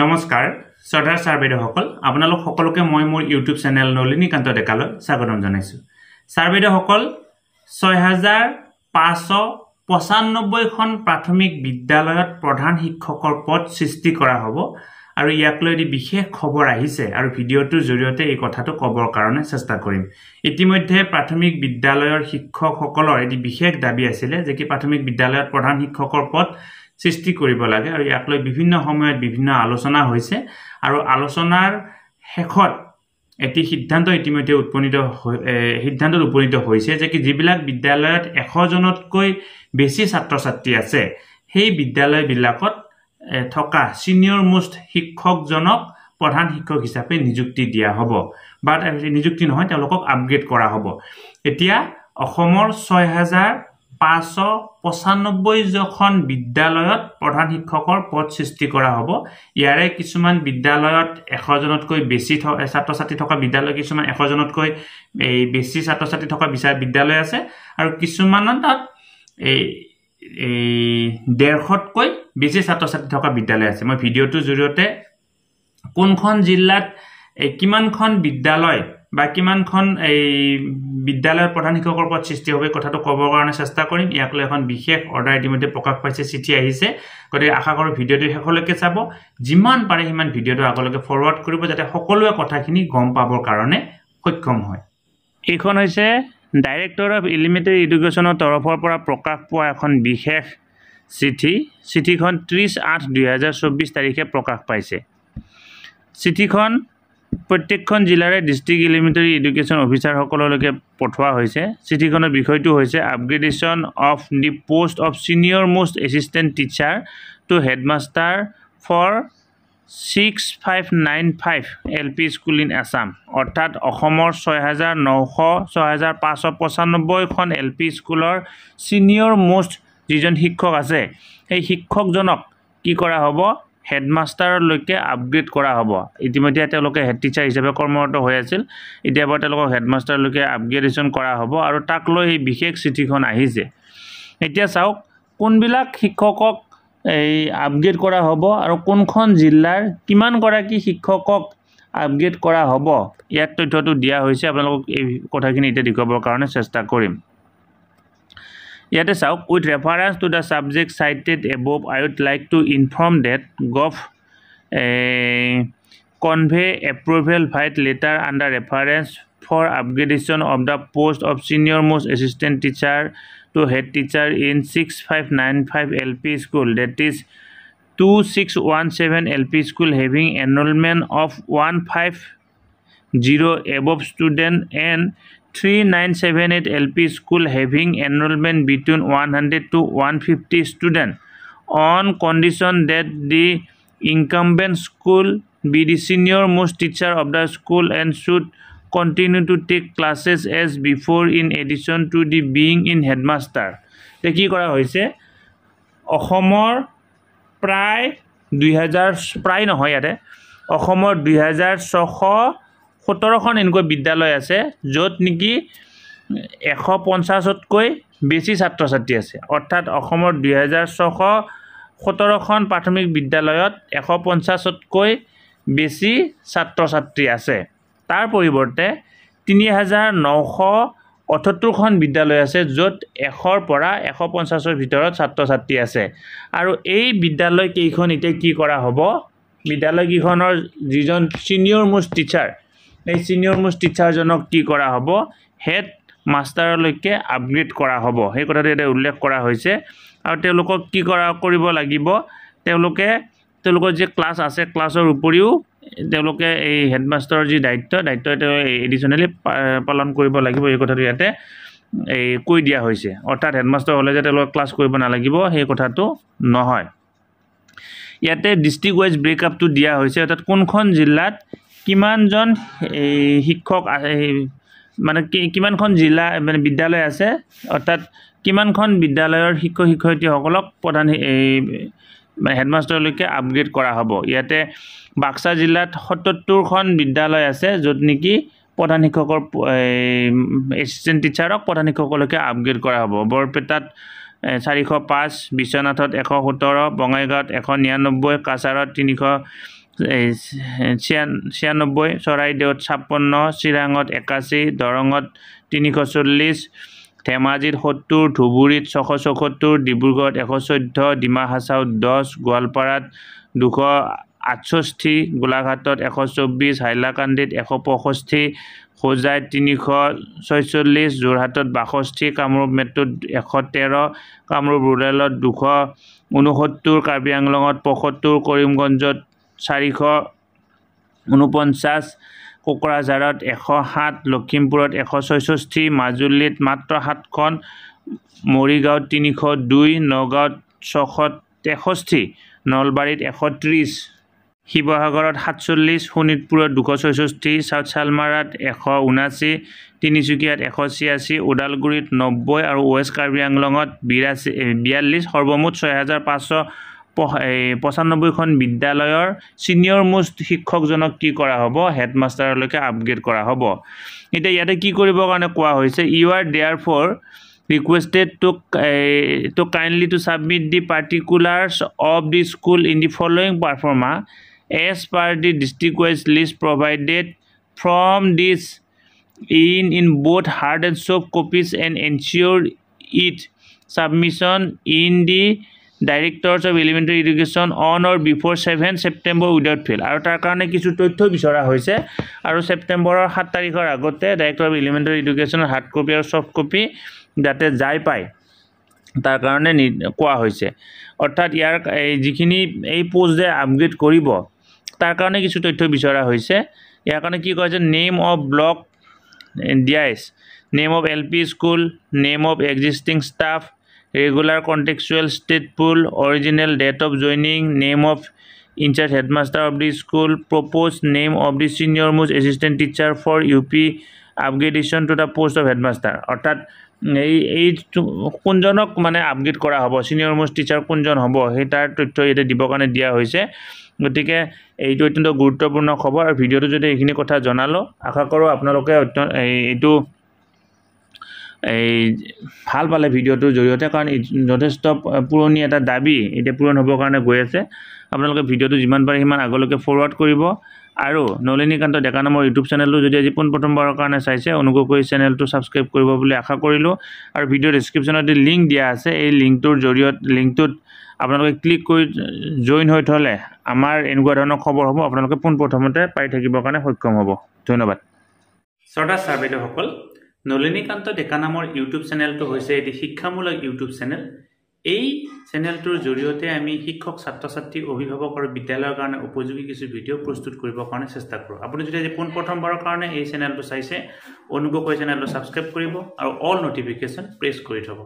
নমস্কাৰ শ্ৰদ্ধাৰ ছাৰ বাইদেউসকল আপোনালোক সকলোকে মই মোৰ ইউটিউব চেনেল নলিনীকান্ত ডেকালৈ স্বাগতম জনাইছো ছাৰ বাইদেউসকল 6595 খন প্ৰাথমিক বিদ্যালয়ত প্ৰধান শিক্ষকৰ পদ সৃষ্টি কৰা হ'ব আৰু ইয়াক লৈ বিশেষ খবৰ আহিছে আৰু ভিডিঅটোৰ জৰিয়তে এই কথাটো কবৰ কাৰণে চেষ্টা কৰিম ইতিমধ্যে প্ৰাথমিক বিদ্যালয়ৰ শিক্ষকসকলৰ এটি বিশেষ দাবী আছিল যে কি প্ৰাথমিক বিদ্যালয়ত প্ৰধান শিক্ষকৰ পদ সৃষ্টি কৰিব লাগে আৰু ইয়াক লৈ বিভিন্ন সময়ত বিভিন্ন আলোচনা হৈছে আৰু আলোচনাৰ শেষত এটি সিদ্ধান্ত ইতিমধ্যে উপনীত হৈছে যে কি যিবিলাক বিদ্যালয়ত 100 জনতকৈ বেছি ছাত্ৰ ছাত্ৰী আছে সেই বিদ্যালয়বিলাকত থকা সিনিয়ৰ মোষ্ট শিক্ষকজনক প্ৰধান শিক্ষক হিচাপে নিযুক্তি দিয়া হ'ব বা নিযুক্তি নহয় তেওঁলোকক আপগ্ৰেড কৰা হ'ব এতিয়া অসমৰ 6595 জন বিদ্যালয়ত প্ৰধান শিক্ষকৰ পদ সৃষ্টি কৰা হ'ব ইয়াৰে কিছুমান বিদ্যালয়ত 100 জনতকৈ বেছি ছাত্ৰ ছাত্ৰী থকা বিদ্যালয় কিছুমান 100 জনতকৈ বেছি ছাত্ৰ ছাত্ৰী থকা বিদ্যালয় আছে আৰু কিছুমানত 150তকৈ বেছি ছাত্ৰ ছাত্ৰী থকা বিদ্যালয় আছে মই ভিডিঅটোৰ জৰিয়তে কোনখন জিলাত কিমানখন বিদ্যালয় বা কিমানখন বিদ্যালয়ৰ প্ৰধান শিক্ষকৰ পদ সৃষ্টি হবে কথাটো ক'বৰ কাৰণে চেষ্টা কৰিম ইয়াক লৈ এখন বিশেষ অৰ্ডাৰ ইতিমধ্যে প্ৰকাশ পাইছে চিঠি আহিছে গতিকে আশা কৰোঁ ভিডিঅটো শেষলৈকে চাব যিমান পাৰে সিমান ভিডিঅটো আগলৈকে ফৰৱাৰ্ড কৰিব যাতে সকলোৱে কথাখিনি গম পাবৰ কাৰণে সক্ষম হয় এইখন হৈছে ডাইৰেক্টৰ অফ এলিমেণ্টাৰী এডুকেশ্যনৰ তৰফৰ পৰা প্ৰকাশ পোৱা এখন বিশেষ চিঠিখন 30/8/2024 তাৰিখে প্ৰকাশ পাইছে চিঠিখন প্ৰত্যেকখন জিলাৰে ডিস্ট্ৰিক্ট এলিমেণ্টাৰী এডুকেশ্যন অফিচাৰসকললৈকে পঠোৱা হৈছে চিঠিখনৰ বিষয়টো হৈছে upgradation of the post of senior most assistant teacher to headmaster for 6595 LP school in Assam অৰ্থাৎ অসমৰ 6595 খন LP স্কুলৰ ছিনিয়ৰ মোষ্ট যিজন শিক্ষক আছে সেই শিক্ষকজনক কি কৰা হ'ব হেডমাষ্টাৰলৈকে আপগ্ৰেড কৰা হ'ব ইতিমধ্যে তেওঁলোকে হেড টিচাৰ হিচাপে কৰ্মৰত হৈ আছিল এতিয়া পৰা তেওঁলোকক হেডমাষ্টাৰলৈকে আপগ্ৰেডেশ্যন কৰা হ'ব আৰু তাক লৈ এই বিশেষ চিঠিখন আহিছে এতিয়া চাওক কোনবিলাক শিক্ষকক আপগ্ৰেড কৰা হ'ব আৰু কোনখন জিলাৰ কিমান গৰাকী শিক্ষকক আপগ্ৰেড কৰা হ'ব ইয়াত তথ্যটো দিয়া হৈছে আপোনালোকক এই কথাখিনি এতিয়া দেখুৱাবৰ কাৰণে চেষ্টা কৰিম Yet, with reference to the subject cited above, I would like to inform that Gov. Convey approval via letter under reference for upgradation of the post of senior most assistant teacher to head teacher in 6595 LP school, that is 2617 LP school having enrollment of 150 above student and 3978 LP school having enrollment between 100 to 150 students on condition that the incumbent school be the senior most teacher of the school and should continue to take classes as before in addition to the being in headmaster. কি কৰা হৈছে অসমৰ প্ৰায় 2000 প্ৰায় নহয় ইয়াতে অসমৰ 2617খন এনেকৈ বিদ্যালয় আছে য'ত নেকি 150তকৈ বেছি ছাত্ৰ ছাত্ৰী আছে অৰ্থাৎ অসমৰ 2617খন প্ৰাথমিক বিদ্যালয়ত 150তকৈ বেছি ছাত্ৰ ছাত্ৰী আছে তাৰ পৰিৱৰ্তে 3978খন বিদ্যালয় আছে য'ত 100ৰ পৰা 150ৰ ভিতৰত ছাত্ৰ ছাত্ৰী আছে আৰু এই বিদ্যালয় কেইখন এতিয়া কি কৰা হ'ব বিদ্যালয় কেইখনৰ যিজন সিনিয়ৰ মোষ্ট টিচাৰ এই সিনিয়ৰ মোষ্ট টিচাৰজনক কি কৰা হ'ব হেড মাষ্টাৰলৈকে আপগ্ৰেড কৰা হ'ব সেই কথাটো এটা উল্লেখ কৰা হৈছে আৰু তেওঁলোকক কি কৰিব লাগিব তেওঁলোকৰ যে ক্লাছ আছে ক্লাছৰ উপৰিও তেওঁলোকে এই হেডমাষ্টাৰৰ যি দায়িত্ব এডিশ্যনেলি পালন কৰিব লাগিব এই কথাটো ইয়াতে কৈ দিয়া হৈছে অৰ্থাৎ হেডমাষ্টাৰ হ'লে যে তেওঁলোকে ক্লাছ কৰিব নালাগিব সেই কথাটো নহয় ইয়াতে ডিস্ট্ৰিক্ট ৱাইজ ব্ৰেকআপটো দিয়া হৈছে অৰ্থাৎ কোনখন জিলাত কিমানজন শিক্ষক মানে কিমানখন জিলা মানে বিদ্যালয় আছে অৰ্থাৎ কিমানখন বিদ্যালয়ৰ শিক্ষক শিক্ষয়িত্ৰীসকলক প্ৰধান হেডমাষ্টাৰলৈকে আপগ্ৰেড কৰা হ'ব ইয়াতে বাক্সা জিলাত 77খন বিদ্যালয় আছে য'ত নেকি প্ৰধান শিক্ষকৰ এছিষ্টেণ্ট টিচাৰক প্ৰধান শিক্ষকলৈকে আপগ্ৰেড কৰা হ'ব বৰপেটাত 405 বিশ্বনাথত 117 বঙাইগাঁৱত 199 কাছাৰত 300 96, চৰাইদেউত 56, চিৰাঙত 81, দৰঙত 340, ধেমাজিত 70, ধুবুৰীত 674, ডিব্ৰুগড়ত 114, ডিমা হাছাওত 10, গোৱালপাৰাত 268, গোলাঘাটত 124, হাইলাকান্দিত 165, হোজাইত 346, যোৰহাটত 62, কামৰূপ মেট্ৰোত 113, কামৰূপ ৰুৰেলত 269, কাৰ্বি আংলঙত 75, কৰিমগঞ্জত 449, কোকৰাঝাৰত 107, লখিমপুৰত 166, মাজুলীত মাত্ৰ 7খন, মৰিগাঁৱত 302, নগাঁৱত 663, নলবাৰীত 130, শিৱসাগৰত 47, শোণিতপুৰত 266, চাউথ চালমাৰাত 179, তিনিচুকীয়াত 186, ওদালগুৰিত 90 আৰু ৱেষ্ট কাৰ্বি আংলঙত 42, সৰ্বমুঠ 6595খন বিদ্যালয়ৰ ছিনিয়ৰ মোষ্ট শিক্ষকজনক কি কৰা হ'ব হেডমাষ্টাৰলৈকে আপগ্ৰেড কৰা হ'ব এতিয়া ইয়াতে কি কৰিব কাৰণে কোৱা হৈছে you are therefore requested to kindly to submit the particulars of the school in the following performa as per the district wise list provided from this in both hard and soft copies and ensure it submission in the Directors of Elementary Education on or before 7 September without fail আৰু তাৰ কাৰণে কিছু তথ্য বিচৰা হৈছে আৰু সেপ্টেম্বৰৰ 7 তাৰিখৰ আগতে Director of Elementary Education hard copy আৰু সফট কপি যাতে যাই পায় তাৰ কাৰণে কোৱা হৈছে অৰ্থাৎ ইয়াৰ যিখিনি এই পোষ্ট যে আপগ্ৰেড কৰিব তাৰ কাৰণে কিছু তথ্য বিচৰা হৈছে ইয়াৰ কাৰণে কি কৈছে নেম অফ ব্লক দিয়াইছ name of LP school name of existing staff regular contextual state pool original date of joining name of in-charge headmaster of the school proposed name of the senior most assistant teacher for UP upgradation to the post of headmaster অর্থাৎ এই কোনজনক মানে upgrade কৰা হ'ব senior most teacher কোনজন হ'ব সেই তাৰ তথ্য এটা দিব কাৰণে দিয়া হৈছে গতিকে এইটো অত্যন্ত গুৰুত্বপূৰ্ণ খবৰ আৰু ভিডিওটো যদি এইখিনি কথা জনালো আশা কৰো আপোনালোকে এইটো এই ভাল পালে ভিডিওটোৰ জৰিয়তে কাৰণ যথেষ্ট পুৰণি এটা দাবী এটা পূৰণ হ'ব কাৰণে গৈ আছে আপোনালোকে ভিডিওটো যিমান পাৰে সিমান আগলৈকে ফৰৱাৰ্ড কৰিব আৰু নলিনীকান্ত ডেকা নামৰ ইউটিউব চেনেলটো যদি আজি প্ৰথমবাৰৰ কাৰণে চাইছে অনুগ্ৰহ কৰি চেনেলটো সাবস্ক্ৰাইব কৰিব বুলি আশা কৰিলো আৰু ভিডিও ডেসক্ৰিপচনত লিংক দিয়া আছে এই লিংকটোৰ জৰিয়তে লিংকটোত আপোনালোকে ক্লিক কৰি জয়েন হৈ থলে আমাৰ এনেকুৱা ধৰণৰ খবৰ হ'ব আপোনালোকে প্ৰথমতে পাই থাকিবৰ কাৰণে সক্ষম হ'ব ধন্যবাদ সদা সাৰ্বেদসকল নলিনীকান্ত ডেকা নামৰ ইউটিউব চেনেলটো হৈছে এটি শিক্ষামূলক ইউটিউব চেনেল এই চেনেলটোৰ জৰিয়তে আমি শিক্ষক ছাত্ৰ-ছাত্ৰী অভিভাৱক আৰু বিদ্যালয়ৰ কাৰণে উপযোগী কিছু ভিডিও প্ৰস্তুত কৰিব কাৰণে চেষ্টা কৰোঁ আপুনি যদি আজি প্ৰথমবাৰৰ কাৰণে এই চেনেলটো চাইছে অনুগ্ৰহ কৰি চেনেলটো সাবস্ক্ৰাইব কৰিব আৰু অল নটিফিকেশন প্ৰেছ কৰি থব